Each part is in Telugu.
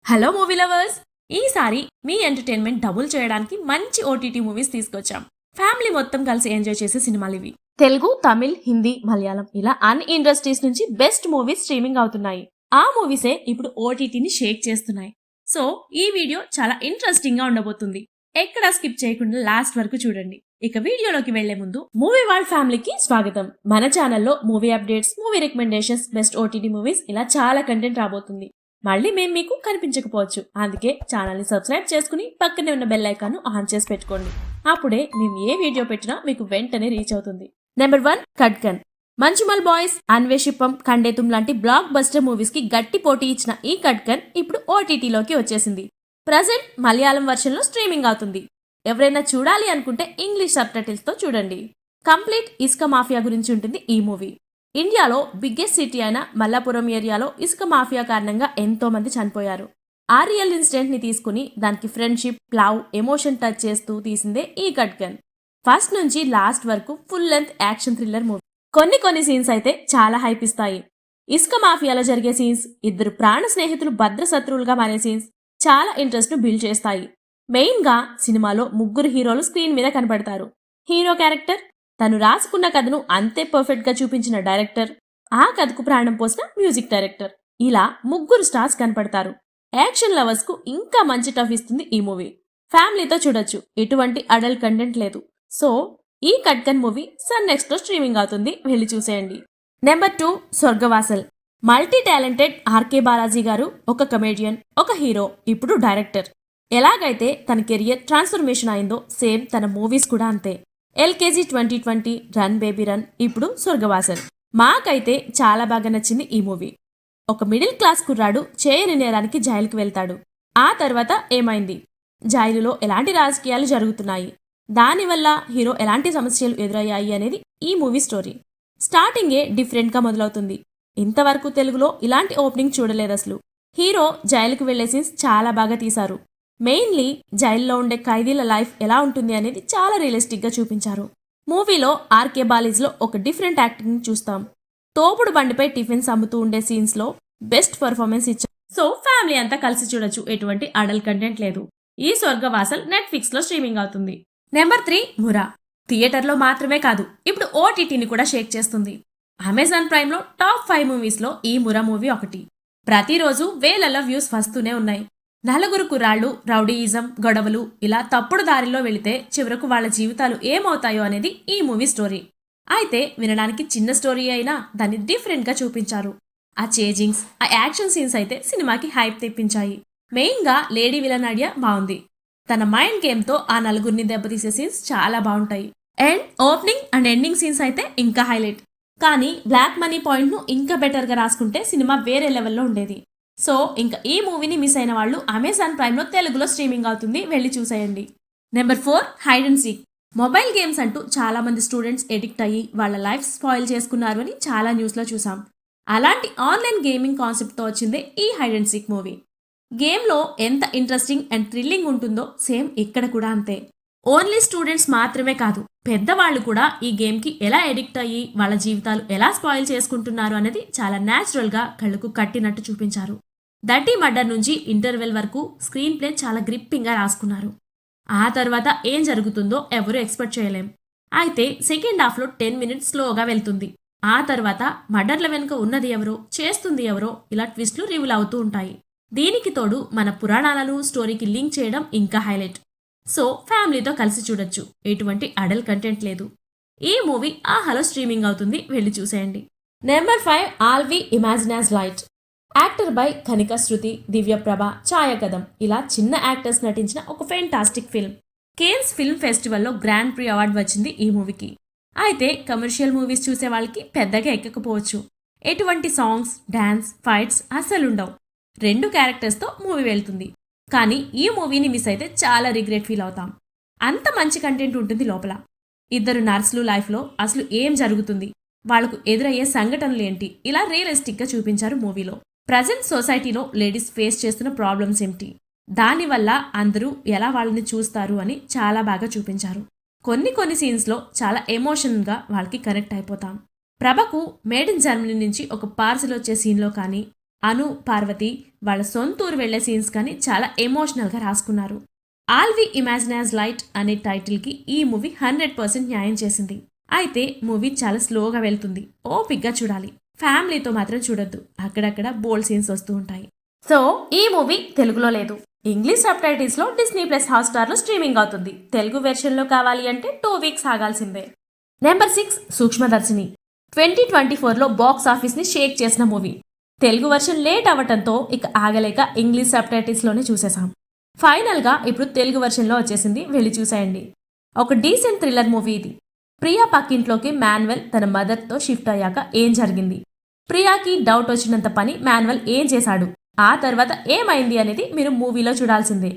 Hello movie lovers. ఈసారి మీ ఎంటర్టైన్మెంట్ డబుల్ చేయడానికి మంచి ఓటీటీ మూవీస్ తీసుకొచ్చాం. ఫ్యామిలీ మొత్తం కలిసి ఎంజాయ్ చేసే సినిమాలు ఇవి. తెలుగు, తమిళ్, హిందీ, మలయాళం ఇలా అన్ని ఇండస్ట్రీస్ నుంచి బెస్ట్ మూవీస్ స్ట్రీమింగ్ అవుతున్నాయి. ఆ మూవీసే ఇప్పుడు ఓటీటీని షేక్ చేస్తున్నాయి. సో ఈ వీడియో చాలా ఇంట్రెస్టింగ్ గా ఉండబోతుంది. ఎక్కడా స్కిప్ చేయకుండా లాస్ట్ వరకు చూడండి. ఇక వీడియోలోకి వెళ్లే ముందు మూవీ వరల్డ్ ఫ్యామిలీకి స్వాగతం. మన ఛానల్లో movie updates, movie recommendations, best OTT movies ఇలా చాలా కంటెంట్ రాబోతుంది. మళ్ళీ మేము మీకు కనిపించకపోవచ్చు, అందుకే ఛానల్ని సబ్స్క్రైబ్ చేసుకుని పక్కనే ఉన్న బెల్ ఐకాన్ ఆన్ చేసి పెట్టుకోండి. అప్పుడే మేము ఏ వీడియో పెట్టినా మీకు వెంటనే రీచ్ అవుతుంది. నెంబర్ 1 ఖడ్గన్. మంచుమల్ బాయ్స్, అన్వేషిప్పం, ఖండేతుం లాంటి బ్లాక్ బస్టర్ మూవీస్ కి గట్టి పోటీ ఇచ్చిన ఈ ఖడ్గన్ ఇప్పుడు ఓటీటీలోకి వచ్చేసింది. ప్రజెంట్ మలయాళం వర్షన్ లో స్ట్రీమింగ్ అవుతుంది. ఎవరైనా చూడాలి అనుకుంటే ఇంగ్లీష్ సబ్ టైటిల్స్ తో చూడండి. కంప్లీట్ ఇసుక మాఫియా గురించి ఉంటుంది ఈ మూవీ. ఇండియాలో బిగ్గెస్ట్ సిటీ అయిన మల్లాపురం ఏరియాలో ఇసుక మాఫియా కారణంగా ఎంతో మంది చనిపోయారు. ఆ రియల్ ఇన్సిడెంట్ ని తీసుకుని దానికి ఫ్రెండ్షిప్, లవ్, ఎమోషన్ టచ్ చేస్తూ తీసిందే ఈ ఖడ్గన్. ఫస్ట్ నుంచి లాస్ట్ వరకు full length action thriller movie. కొన్ని సీన్స్ అయితే చాలా హైప్ ఇస్తాయి. ఇసుక మాఫియాలో జరిగే సీన్స్, ఇద్దరు ప్రాణ స్నేహితులు భద్ర శత్రువులుగా మారే సీన్స్ చాలా ఇంట్రెస్ట్ ను బిల్డ్ చేస్తాయి. మెయిన్ గా సినిమాలో ముగ్గురు హీరోలు స్క్రీన్ మీద కనపడతారు. హీరో క్యారెక్టర్, తను రాసుకున్న కథను అంతే పర్ఫెక్ట్ గా చూపించిన డైరెక్టర్, ఆ కథకు ప్రాణం పోసిన మ్యూజిక్ డైరెక్టర్, ఇలా ముగ్గురు స్టార్స్ కనపడతారు. యాక్షన్ లవర్స్ కు ఇంకా మంచి టఫ్ ఇస్తుంది ఈ మూవీ. ఫ్యామిలీతో చూడొచ్చు, ఎటువంటి అడల్ట్ కంటెంట్ లేదు. సో ఈ ఖడ్గన్ మూవీ సన్ నెక్స్ట్ లో స్ట్రీమింగ్ అవుతుంది, వెళ్ళి చూసేయండి. Number 2 Sorgavaasal. Multi talented RK Balaji గారు ఒక కమేడియన్, ఒక హీరో, ఇప్పుడు డైరెక్టర్. ఎలాగైతే తన కెరియర్ ట్రాన్స్ఫర్మేషన్ అయిందో సేమ్ తన మూవీస్ కూడా అంతే. ఎల్కేజీ 2020, రన్ బేబీ రన్, ఇప్పుడు స్వర్గవాసల్. మాకైతే చాలా బాగా నచ్చింది ఈ మూవీ. ఒక మిడిల్ క్లాస్ కుర్రాడు చేయని నేరానికి జైలుకి వెళ్తాడు. ఆ తర్వాత ఏమైంది, జైలులో ఎలాంటి రాజకీయాలు జరుగుతున్నాయి, దానివల్ల హీరో ఎలాంటి సమస్యలు ఎదురయ్యాయి అనేది ఈ మూవీ స్టోరీ. స్టార్టింగే డిఫరెంట్ గా మొదలవుతుంది. ఇంతవరకు తెలుగులో ఇలాంటి ఓపెనింగ్ చూడలేదు అసలు. హీరో జైలుకు వెళ్లే సీన్స్ చాలా బాగా తీశారు. మెయిన్లీ జైల్లో ఉండే ఖైదీల లైఫ్ ఎలా ఉంటుంది అనేది చాలా రియలిస్టిక్ గా చూపించారు. మూవీలో ఆర్కే బాలీజ్లో ఒక డిఫరెంట్ యాక్టింగ్ చూస్తాం. తోపుడు బండిపై టిఫిన్స్ అమ్ముతూ ఉండే సీన్స్ లో బెస్ట్ పర్ఫార్మెన్స్ ఇచ్చారు. సో ఫ్యామిలీ అంతా కలిసి చూడొచ్చు, ఎటువంటి అడల్ట్ కంటెంట్ లేదు. ఈ స్వర్గవాసల్ నెట్ఫ్లిక్స్ లో స్ట్రీమింగ్ అవుతుంది. నెంబర్ 3 మురా. థియేటర్ లో మాత్రమే కాదు, ఇప్పుడు ఓటీటీని కూడా షేక్ చేస్తుంది. అమెజాన్ ప్రైమ్ లో టాప్ 5 మూవీస్ లో ఈ మురా మూవీ ఒకటి. ప్రతిరోజు వేలలో వ్యూస్ వస్తూనే ఉన్నాయి. నలుగురు కుర్రాళ్ళు రౌడీయిజం, గొడవలు, ఇలా తప్పుడు దారిలో వెళితే చివరకు వాళ్ళ జీవితాలు ఏమవుతాయో అనేది ఈ మూవీ స్టోరీ. అయితే వినడానికి చిన్న స్టోరీ అయినా దాన్ని డిఫరెంట్ గా చూపించారు. ఆ చేజింగ్స్, ఆ యాక్షన్ సీన్స్ అయితే సినిమాకి హైప్ తెప్పించాయి. మెయిన్ గా లేడీ విలన్ ఐడియా బాగుంది. తన మైండ్ గేమ్ తో ఆ నలుగురిని దెబ్బతీసే సీన్స్ చాలా బాగుంటాయి. And opening and ending scenes అయితే ఇంకా హైలైట్. కానీ బ్లాక్ మనీ పాయింట్ ను ఇంకా బెటర్ గా రాసుకుంటే సినిమా వేరే లెవెల్లో ఉండేది. సో ఇంకా ఈ మూవీని మిస్ అయిన వాళ్ళు అమెజాన్ ప్రైమ్ లో తెలుగులో స్ట్రీమింగ్ అవుతుంది, వెళ్ళి చూసేయండి. Number 4 hide and seek. Mobile games అంటూ చాలా మంది స్టూడెంట్స్ ఎడిక్ట్ అయ్యి వాళ్ళ లైఫ్ స్పాయిల్ చేసుకున్నారు అని చాలా న్యూస్ లో చూసాం. అలాంటి ఆన్లైన్ గేమింగ్ కాన్సెప్ట్ తో వచ్చిందే ఈ hide and seek movie. Game లో ఎంత ఇంట్రెస్టింగ్ అండ్ థ్రిల్లింగ్ ఉంటుందో సేమ్ ఇక్కడ కూడా అంతే. ఓన్లీ స్టూడెంట్స్ మాత్రమే కాదు, పెద్దవాళ్ళు కూడా ఈ గేమ్ కి ఎలా ఎడిక్ట్ అయ్యి వాళ్ళ జీవితాలు ఎలా స్పాయిల్ చేసుకుంటున్నారు అనేది చాలా న్యాచురల్ గా కళ్ళకు కట్టినట్టు చూపించారు. దట్టి మర్డర్ నుంచి ఇంటర్వెల్ వరకు స్క్రీన్ ప్లే చాలా గ్రిప్పింగ్ గా రాసుకున్నారు. ఆ తర్వాత ఏం జరుగుతుందో ఎవరూ ఎక్స్పెక్ట్ చేయలేం. అయితే సెకండ్ హాఫ్ లో 10 మినిట్స్ స్లోగా వెళ్తుంది. ఆ తర్వాత మర్డర్ల వెనుక ఉన్నది ఎవరో, చేస్తుంది ఎవరో, ఇలా ట్విస్ట్లు రివీల్ అవుతూ ఉంటాయి. దీనికి తోడు మన పురాణాలను స్టోరీకి లింక్ చేయడం ఇంకా హైలైట్. సో ఫ్యామిలీతో కలిసి చూడొచ్చు, ఎటువంటి అడల్ట్ కంటెంట్ లేదు. ఈ మూవీ ఆహాలో స్ట్రీమింగ్ అవుతుంది, వెళ్ళి చూసేయండి. Number 5 all we imagine as light. Actor by Kani Kusruti, Divya Prabha, Chhaya Kadam, ఇలా చిన్న యాక్టర్స్ నటించిన ఒక ఫెంటాస్టిక్ ఫిల్మ్. కేన్స్ ఫిల్మ్ ఫెస్టివల్లో గ్రాండ్ ప్రీ అవార్డు వచ్చింది ఈ మూవీకి. అయితే కమర్షియల్ మూవీస్ చూసే వాళ్ళకి పెద్దగా ఎక్కకపోవచ్చు. ఎటువంటి సాంగ్స్, డాన్స్, ఫైట్స్ అస్సలుండవు. 2 క్యారెక్టర్స్తో మూవీ వెళ్తుంది. కానీ ఈ మూవీని మిస్ అయితే చాలా రిగ్రెట్ ఫీల్ అవుతాం. అంత మంచి కంటెంట్ ఉంటుంది లోపల. ఇద్దరు నర్సులు లైఫ్లో అసలు ఏం జరుగుతుంది, వాళ్లకు ఎదురయ్యే సంఘటనలు ఏంటి, ఇలా రియలిస్టిక్ గా చూపించారు మూవీలో. ప్రజెంట్ సొసైటీలో లేడీస్ ఫేస్ చేస్తున్న ప్రాబ్లమ్స్ ఏమిటి, దానివల్ల అందరూ ఎలా వాళ్ళని చూస్తారు అని చాలా బాగా చూపించారు. కొన్ని సీన్స్ లో చాలా ఎమోషనల్ గా వాళ్ళకి కనెక్ట్ అయిపోతాం. ప్రభకు మేడ్ ఇన్ జర్మనీ నుంచి ఒక పార్సల్ వచ్చే సీన్లో కానీ, అను, పార్వతి వాళ్ళ సొంతూరు వెళ్లే సీన్స్ కానీ చాలా ఎమోషనల్గా రాసుకున్నారు. All we imagine as light అనే టైటిల్కి ఈ మూవీ 100% న్యాయం చేసింది. అయితే మూవీ చాలా స్లోగా వెళ్తుంది. ఓపిక్గా చూడాలి. ఫ్యామిలీతో మాత్రం చూడొద్దు. అక్కడక్కడ బోల్డ్ సీన్స్ వస్తూ ఉంటాయి. సో ఈ మూవీ తెలుగులో లేదు. ఇంగ్లీష్ సబ్ టైటిల్స్ లో డిస్నీ ప్లస్ హాట్‌స్టార్ లో స్ట్రీమింగ్ అవుతుంది. తెలుగు వెర్షన్ లో కావాలి అంటే 2 వీక్స్ ఆగాల్సిందే. నెంబర్ 6 సూక్ష్మదర్శిని 2024లో బాక్స్ ఆఫీస్ ని షేక్ చేసిన మూవీ. తెలుగు వెర్షన్ లేట్ అవ్వటంతో ఇక ఆగలేక ఇంగ్లీష్ సబ్ టైటిల్స్ లోనే చూసేసాం. ఫైనల్ గా ఇప్పుడు తెలుగు వెర్షన్ లో వచ్చేసింది. వెళ్ళి చూసేయండి. ఒక డీసెంట్ థ్రిల్లర్ మూవీ ఇది. ప్రియా పక్కింట్లోకి మాన్యువల్ తన మదర్ తో షిఫ్ట్ అయ్యాక ఏం జరిగింది, ప్రియాకి డౌట్ వచ్చినంత పని మాన్యువల్ ఏం చేశాడు, ఆ తర్వాత ఏమైంది అనేది మీరు మూవీలో చూడాల్సిందే.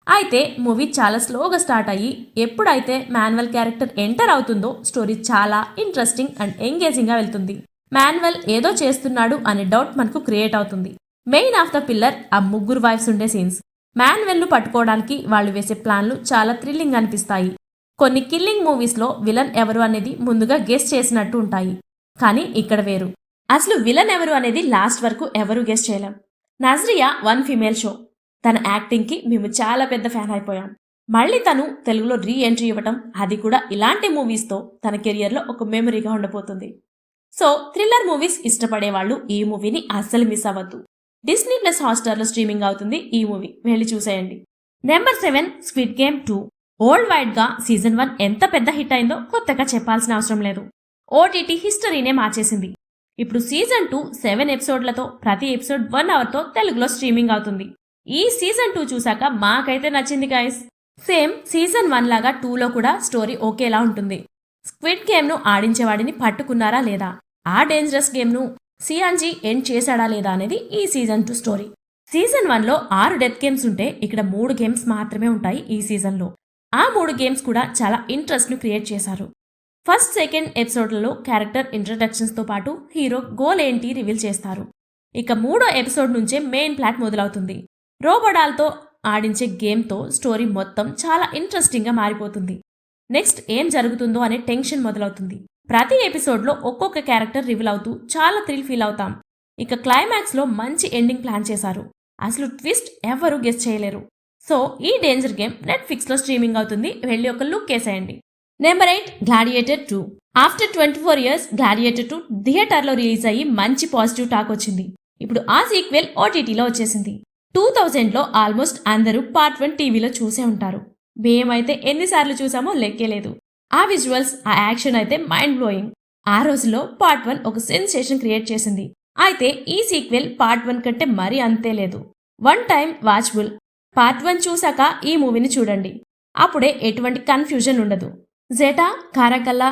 అయితే మూవీ చాలా స్లోగా స్టార్ట్ అయ్యి ఎప్పుడైతే మాన్యువల్ క్యారెక్టర్ ఎంటర్ అవుతుందో స్టోరీ చాలా ఇంట్రెస్టింగ్ అండ్ ఎంగేజింగ్గా వెళ్తుంది. మాన్యువల్ ఏదో చేస్తున్నాడు అనే డౌట్ మనకు క్రియేట్ అవుతుంది. మెయిన్ ఆఫ్ ద పిల్లర్ ఆ ముగ్గురు వైఫ్స్ ఉండే సీన్స్. మాన్యువల్ను పట్టుకోవడానికి వాళ్ళు వేసే ప్లాన్లు చాలా థ్రిల్లింగ్ అనిపిస్తాయి. కొన్ని కిల్లింగ్ మూవీస్లో విలన్ ఎవరు అనేది ముందుగా గెస్ చేసినట్టు ఉంటాయి. కానీ ఇక్కడ వేరు. అసలు విలన్ ఎవరు అనేది లాస్ట్ వరకు ఎవరు గెస్ చేయలేం. Nazriya one female show. తన యాక్టింగ్కి మేము చాలా పెద్ద ఫ్యాన్ అయిపోయాం. మళ్ళీ తను తెలుగులో రీ ఎంట్రీ ఇవ్వటం, అది కూడా ఇలాంటి మూవీస్తో తన కెరియర్లో ఒక మెమరీగా ఉండబోతుంది. సో థ్రిల్లర్ మూవీస్ ఇష్టపడే వాళ్ళు ఈ మూవీని అస్సలు మిస్ అవ్వద్దు. డిస్నీ ప్లస్ హాట్‌స్టార్లో స్ట్రీమింగ్ అవుతుంది ఈ మూవీ. వెళ్ళి చూసేయండి. Number 7 squid game 2. వరల్డ్ వైడ్గా సీజన్ 1 ఎంత పెద్ద హిట్ అయిందో కొత్తగా చెప్పాల్సిన అవసరం లేదు. ఓటీటీ హిస్టరీనే మార్చేసింది. ఇప్పుడు సీజన్ 2 7 ఎపిసోడ్లతో ప్రతి ఎపిసోడ్ 1 అవర్తో తెలుగులో స్ట్రీమింగ్ అవుతుంది. ఈ సీజన్ 2 చూసాక మాకైతే నచ్చింది గైస్. సేమ్ సీజన్ 1 లాగా 2లో కూడా స్టోరీ ఒకేలా ఉంటుంది. స్క్విడ్ గేమ్ను ఆడించేవాడిని పట్టుకున్నారా లేదా, ఆ డేంజరస్ గేమ్ను సియాన్జీ ఎండ్ చేశాడా లేదా అనేది ఈ సీజన్ 2 స్టోరీ. సీజన్ 1లో 6 డెత్ గేమ్స్ ఉంటే ఇక్కడ 3 గేమ్స్ మాత్రమే ఉంటాయి ఈ సీజన్లో. ఆ 3 గేమ్స్ కూడా చాలా ఇంట్రెస్ట్ను క్రియేట్ చేశారు. ఫస్ట్ సెకండ్ ఎపిసోడ్లలో క్యారెక్టర్ ఇంట్రడక్షన్స్తో పాటు హీరో గోల్ ఏంటి రివీల్ చేస్తారు. ఇక 3వ ఎపిసోడ్ నుంచే మెయిన్ ప్లాట్ మొదలవుతుంది. రోబోడాల్తో ఆడించే గేమ్తో స్టోరీ మొత్తం చాలా ఇంట్రెస్టింగ్గా మారిపోతుంది. నెక్స్ట్ ఏం జరుగుతుందో అనే టెన్షన్ మొదలవుతుంది. ప్రతి ఎపిసోడ్లో ఒక్కొక్క క్యారెక్టర్ రివీల్ అవుతూ చాలా థ్రిల్ ఫీల్ అవుతాం. ఇక క్లైమాక్స్లో మంచి ఎండింగ్ ప్లాన్ చేశారు. అసలు ట్విస్ట్ ఎవరూ గెస్ చేయలేరు. సో ఈ డేంజర్ గేమ్ నెట్ఫ్లిక్స్లో స్ట్రీమింగ్ అవుతుంది. వెళ్ళి ఒక లుక్ వేసేయండి. Number 8 gladiator 2. After 24 years gladiator 2 థియేటర్లో రిలీజ్ అయ్యి మంచి పాజిటివ్ టాక్ వచ్చింది. ఇప్పుడు ఆ సీక్వెల్ ఓటీటీలో వచ్చేసింది. 2000లో ఆల్మోస్ట్ అందరూ పార్ట్ 1 టీవీలో చూసే ఉంటారు. మేమైతే ఎన్నిసార్లు చూసామో లెక్కే లేదు. ఆ విజువల్స్, ఆ యాక్షన్ అయితే మైండ్ బ్లోయింగ్. ఆ రోజులో పార్ట్ 1 ఒక సెన్సేషన్ క్రియేట్ చేసింది. అయితే ఈ సీక్వెల్ పార్ట్ 1 కంటే మరీ అంతే లేదు. One time watchable. పార్ట్ 1 చూసాక ఈ మూవీని చూడండి. అప్పుడే ఎటువంటి కన్ఫ్యూజన్ ఉండదు. జెటా, కారాకల్లా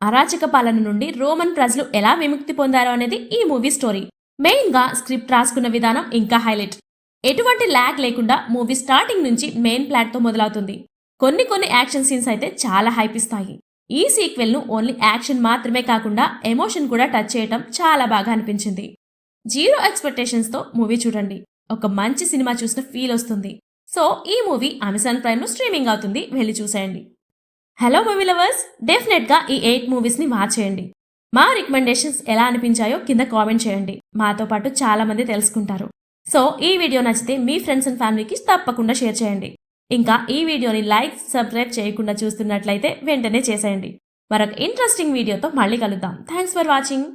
అరాచక పాలన నుండి రోమన్ ప్రజలు ఎలా విముక్తి పొందారో అనేది ఈ మూవీ స్టోరీ. మెయిన్గా స్క్రిప్ట్ రాసుకున్న విధానం ఇంకా హైలైట్. ఎటువంటి ల్యాగ్ లేకుండా మూవీ స్టార్టింగ్ నుంచి మెయిన్ ప్లాట్తో మొదలవుతుంది. కొన్ని యాక్షన్ సీన్స్ అయితే చాలా హైప్ ఇస్తాయి. ఈ సీక్వెల్ను ఓన్లీ యాక్షన్ మాత్రమే కాకుండా ఎమోషన్ కూడా టచ్ చేయటం చాలా బాగా అనిపించింది. 0 ఎక్స్పెక్టేషన్స్తో మూవీ చూడండి. ఒక మంచి సినిమా చూసిన ఫీల్ వస్తుంది. సో ఈ మూవీ అమెజాన్ ప్రైమ్లో స్ట్రీమింగ్ అవుతుంది. వెళ్ళి చూసేయండి. హలో మూవీ లవర్స్, డెఫినెట్గా ఈ 8 మూవీస్ని వాచ్ చేయండి. మా రికమెండేషన్స్ ఎలా అనిపించాయో కింద కామెంట్ చేయండి. మాతో పాటు చాలా మంది తెలుసుకుంటారు. సో ఈ వీడియో నచ్చితే మీ ఫ్రెండ్స్ అండ్ ఫ్యామిలీకి తప్పకుండా షేర్ చేయండి. ఇంకా ఈ వీడియోని లైక్, సబ్స్క్రైబ్ చేయకుండా చూస్తున్నట్లయితే వెంటనే చేసేయండి. మరొక ఇంట్రెస్టింగ్ వీడియోతో మళ్ళీ కలుద్దాం. Thanks for watching.